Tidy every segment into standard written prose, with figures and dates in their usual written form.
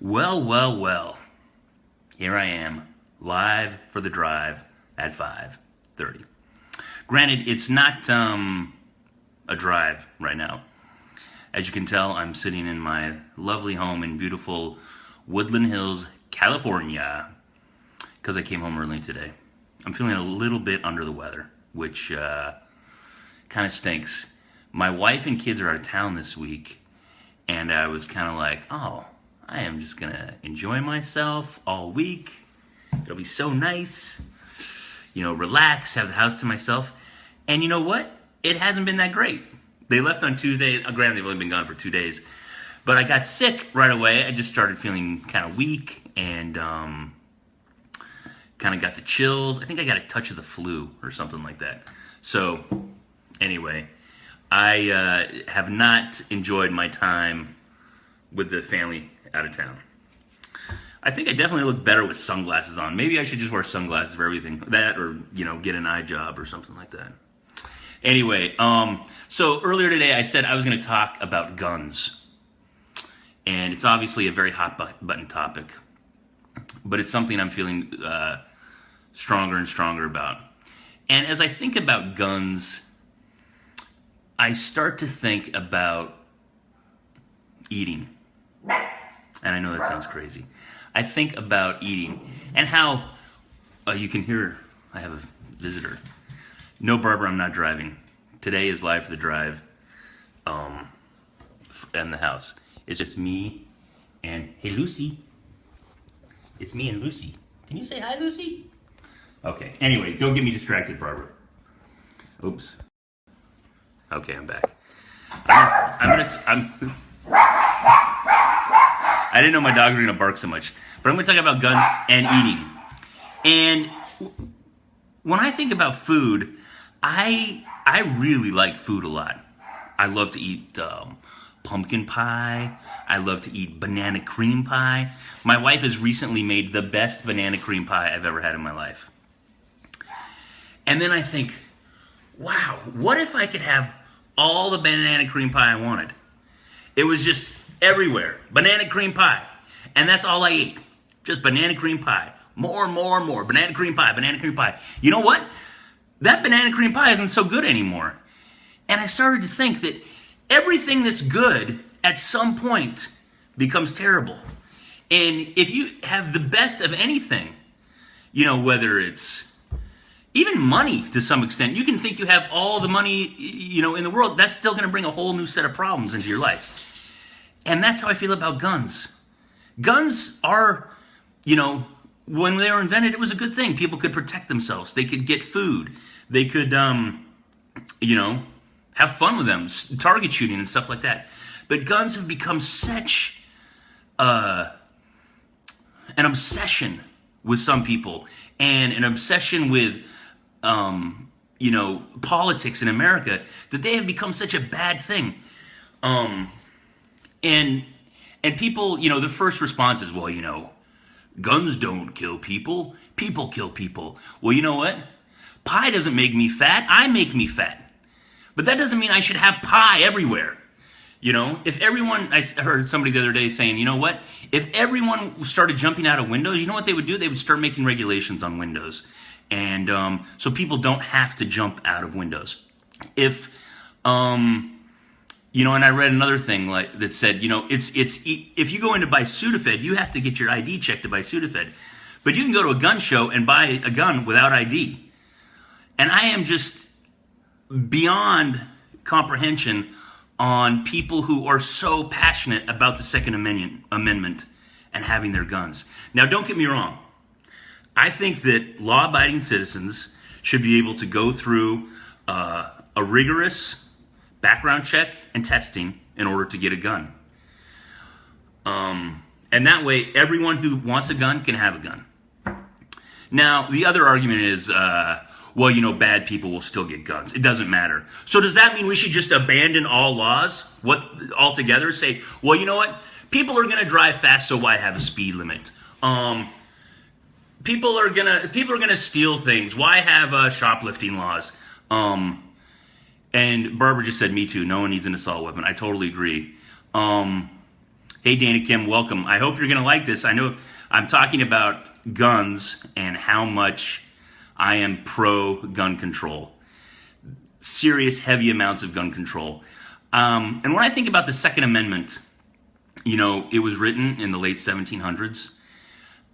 Well, well, well. Here I am, live for the drive at 5:30. Granted, it's not a drive right now. As you can tell, I'm sitting in my lovely home in beautiful Woodland Hills, California, because I came home early today. I'm feeling a little bit under the weather, which kind of stinks. My wife and kids are out of town this week, and I was kind of like, oh, I am just going to enjoy myself all week. It'll be so nice. Relax, have the house to myself. And you know what? It hasn't been that great. They left on Tuesday. Granted, they've only been gone for 2 days. But I got sick right away. I just started feeling kind of weak and kind of got the chills. I think I got a touch of the flu or something like that. So, anyway, I have not enjoyed my time with the family out of town. I think I definitely look better with sunglasses on. Maybe I should just wear sunglasses for everything. That or, get an eye job or something like that. Anyway, so earlier today I said I was going to talk about guns. And it's obviously a very hot button topic. But it's something I'm feeling stronger and stronger about. And as I think about guns, I start to think about eating. And I know that sounds crazy. I think about eating and how you can hear I have a visitor. No, Barbara, I'm not driving. Today is live for the drive and the house. It's just me and, hey, Lucy. It's me and Lucy. Can you say hi, Lucy? Okay. Anyway, don't get me distracted, Barbara. Oops. Okay, I'm back. I didn't know my dogs were going to bark so much. But I'm going to talk about guns and eating. And when I think about food, I really like food a lot. I love to eat pumpkin pie. I love to eat banana cream pie. My wife has recently made the best banana cream pie I've ever had in my life. And then I think, wow, what if I could have all the banana cream pie I wanted? It was just everywhere. Banana cream pie. And that's all I ate. Just banana cream pie. More. Banana cream pie. You know what? That banana cream pie isn't so good anymore. And I started to think that everything that's good at some point becomes terrible. And if you have the best of anything, whether it's even money to some extent, you can think you have all the money, in the world. That's still going to bring a whole new set of problems into your life. And that's how I feel about guns. Guns are, when they were invented, it was a good thing. People could protect themselves. They could get food. They could, have fun with them, target shooting and stuff like that. But guns have become such an obsession with some people and an obsession with, politics in America that they have become such a bad thing. And people, the first response is, well, guns don't kill people. People kill people. Well, you know what? Pie doesn't make me fat. I make me fat. But that doesn't mean I should have pie everywhere. If everyone, I heard somebody the other day saying, you know what? If everyone started jumping out of windows, you know what they would do? They would start making regulations on windows. And so people don't have to jump out of windows. If, and I read another thing that said, if you go in to buy Sudafed, you have to get your ID checked to buy Sudafed. But you can go to a gun show and buy a gun without ID. And I am just beyond comprehension on people who are so passionate about the Second Amendment and having their guns. Now, don't get me wrong. I think that law-abiding citizens should be able to go through a rigorous background check and testing in order to get a gun. And that way, everyone who wants a gun can have a gun. Now, the other argument is, bad people will still get guns. It doesn't matter. So does that mean we should just abandon all laws altogether? Say, well, you know what? People are going to drive fast, so why have a speed limit? People are gonna steal things. Why have shoplifting laws? And Barbara just said, me too. No one needs an assault weapon. I totally agree. Hey, Dana Kim, welcome. I hope you're going to like this. I know I'm talking about guns and how much I am pro gun control. Serious, heavy amounts of gun control. And when I think about the Second Amendment, it was written in the late 1700s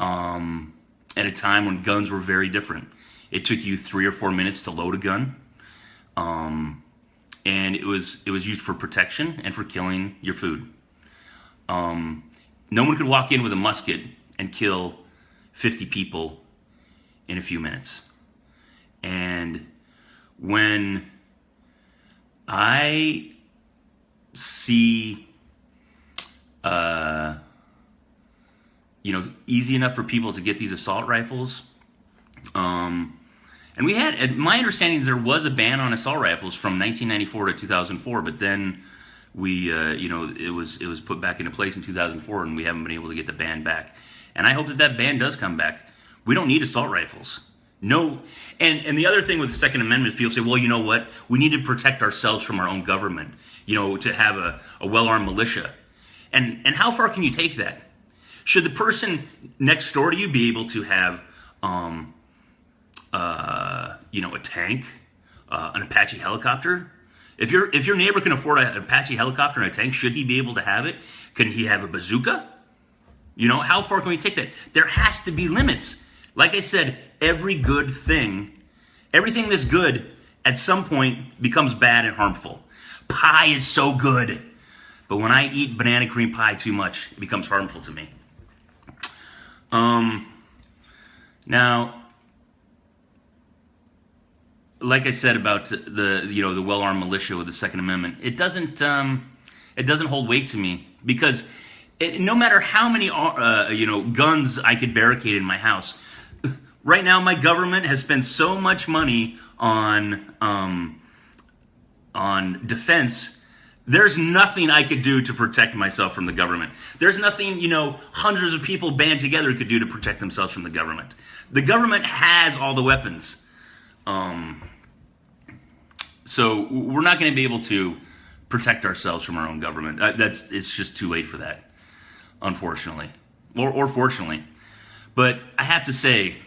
at a time when guns were very different. It took you 3 or 4 minutes to load a gun. And it was used for protection and for killing your food. No one could walk in with a musket and kill 50 people in a few minutes. And when I see, easy enough for people to get these assault rifles, and we had, my understanding is there was a ban on assault rifles from 1994 to 2004, but then it was put back into place in 2004, and we haven't been able to get the ban back. And I hope that ban does come back. We don't need assault rifles. No, and the other thing with the Second Amendment is people say, well, you know what? We need to protect ourselves from our own government, to have a well-armed militia. And how far can you take that? Should the person next door to you be able to have, a tank, an Apache helicopter? If your neighbor can afford an Apache helicopter and a tank, should he be able to have it? Can he have a bazooka? How far can we take that? There has to be limits. Like I said, everything that's good at some point becomes bad and harmful. Pie is so good, but when I eat banana cream pie too much, it becomes harmful to me. Now, like I said about the well-armed militia with the Second Amendment, it doesn't hold weight to me, because no matter how many guns I could barricade in my house, right now my government has spent so much money on defense. There's nothing I could do to protect myself from the government. There's nothing, hundreds of people band together could do to protect themselves from the government. The government has all the weapons. So we're not going to be able to protect ourselves from our own government. It's just too late for that, unfortunately, or fortunately. But I have to say,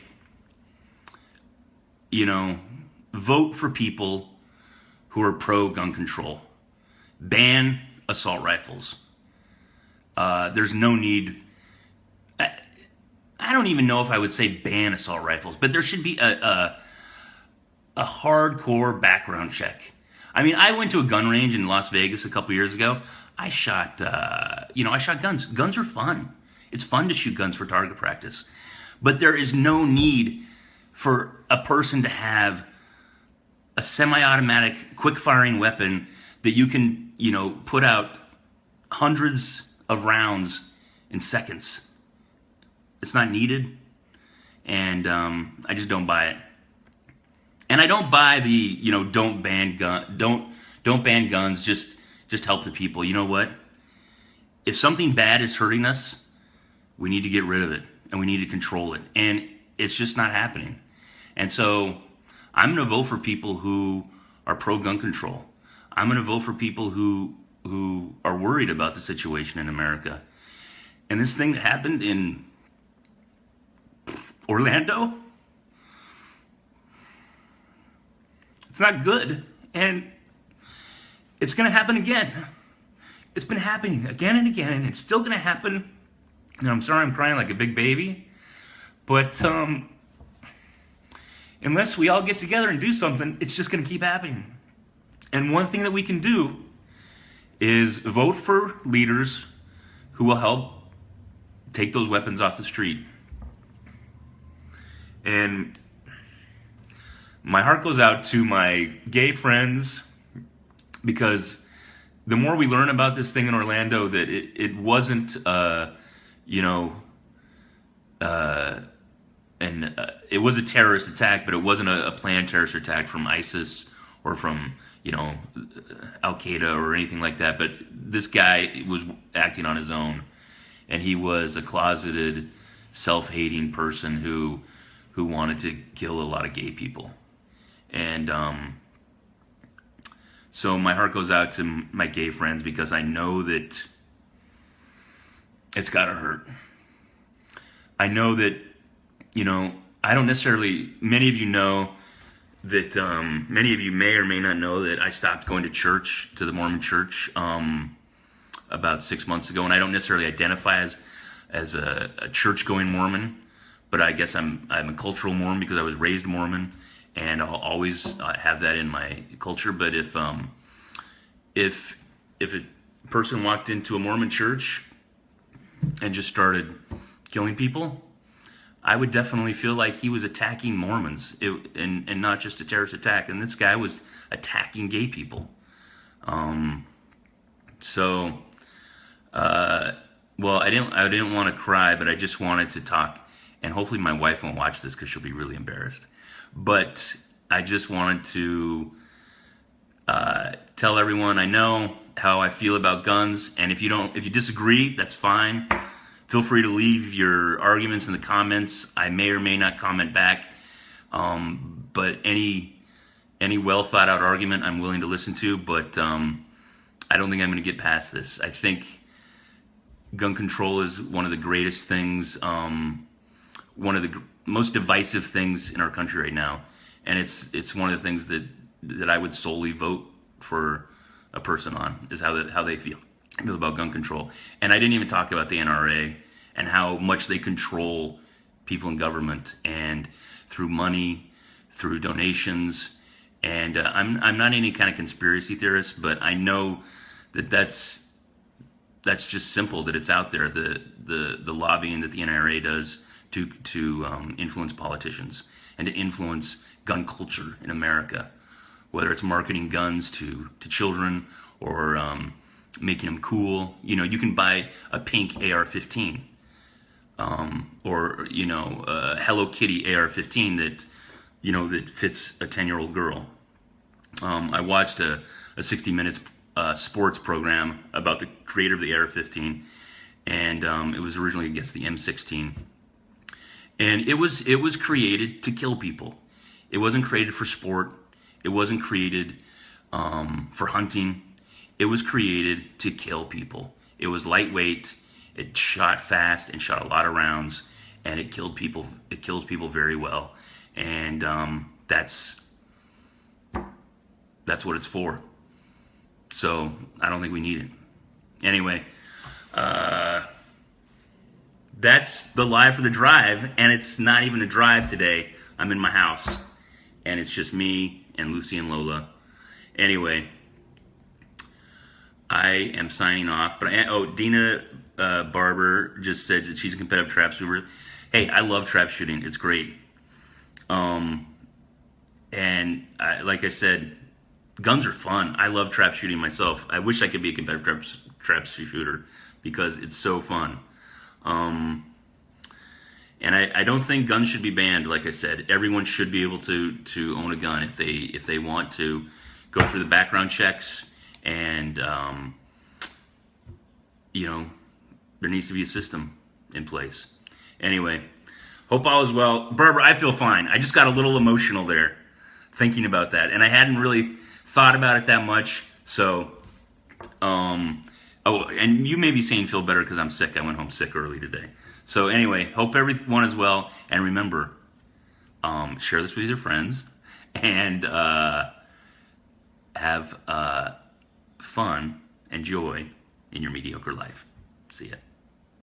vote for people who are pro-gun control. Ban assault rifles. There's no need. I don't even know if I would say ban assault rifles, but there should be a hardcore background check. I mean, I went to a gun range in Las Vegas a couple years ago. I shot guns. Guns are fun. It's fun to shoot guns for target practice. But there is no need for a person to have a semi-automatic, quick-firing weapon that you can, put out hundreds of rounds in seconds. It's not needed, and I just don't buy it. And I don't buy the, don't ban guns. Just help the people. You know what? If something bad is hurting us, we need to get rid of it, and we need to control it. And it's just not happening. And so I'm going to vote for people who are pro-gun control. I'm going to vote for people who are worried about the situation in America. And this thing that happened in Orlando, it's not good. And it's going to happen again. It's been happening again and again, and it's still going to happen. And I'm sorry I'm crying like a big baby. But unless we all get together and do something, it's just going to keep happening. And one thing that we can do is vote for leaders who will help take those weapons off the street. And my heart goes out to my gay friends, because the more we learn about this thing in Orlando, that it wasn't, it was a terrorist attack, but it wasn't a planned terrorist attack from ISIS or from, Al-Qaeda or anything like that. But this guy was acting on his own, and he was a closeted, self-hating person who wanted to kill a lot of gay people. And so my heart goes out to my gay friends, because I know that It's gotta hurt. I know that, you know, I don't necessarily, many of you know that, many of you may or may not know that I stopped going to church, to the Mormon church, about 6 months ago. And I don't necessarily identify as a church-going Mormon, but I guess I'm a cultural Mormon because I was raised Mormon, and I'll always have that in my culture. But if a person walked into a Mormon church and just started killing people, I would definitely feel like he was attacking Mormons, and not just a terrorist attack. And this guy was attacking gay people. So, well, I didn't want to cry, but I just wanted to talk. And hopefully my wife won't watch this because she'll be really embarrassed. But I just wanted to tell everyone I know how I feel about guns. And if you disagree, that's fine. Feel free to leave your arguments in the comments. I may or may not comment back. But any well thought out argument I'm willing to listen to. But I don't think I'm going to get past this. I think gun control is one of the greatest things, one of the most divisive things in our country right now, and it's one of the things that I would solely vote for a person on, is how they feel about gun control. And I didn't even talk about the NRA and how much they control people in government, and through money, through donations. And I'm not any kind of conspiracy theorist, but I know that's just simple, that it's out there, the lobbying that the NRA does to influence politicians and to influence gun culture in America, whether it's marketing guns to children or making them cool. You know, you can buy a pink AR-15, or a Hello Kitty AR-15 that fits a 10-year-old girl. I watched a 60 Minutes sports program about the creator of the AR-15, and it was originally against the M16, and it was created to kill people. It wasn't created for sport. It wasn't created for hunting. It was created to kill people. It was lightweight. It shot fast and shot a lot of rounds, and it killed people. It kills people very well, and that's what it's for. So I don't think we need it. Anyway, that's the live for the drive, and it's not even a drive today. I'm in my house, and it's just me and Lucy and Lola. Anyway, I am signing off. But Dina Barber just said that she's a competitive trap shooter. Hey, I love trap shooting. It's great. And like I said, guns are fun. I love trap shooting myself. I wish I could be a competitive trap shooter because it's so fun. And I don't think guns should be banned. Like I said, everyone should be able to own a gun if they want to go through the background checks, and there needs to be a system in place. Anyway, hope all is well. Barbara, I feel fine. I just got a little emotional there thinking about that, and I hadn't really thought about it that much. So, and you may be saying feel better because I'm sick. I went home sick early today. So anyway, hope everyone is well, and remember, share this with your friends, and have fun and joy in your mediocre life. See ya.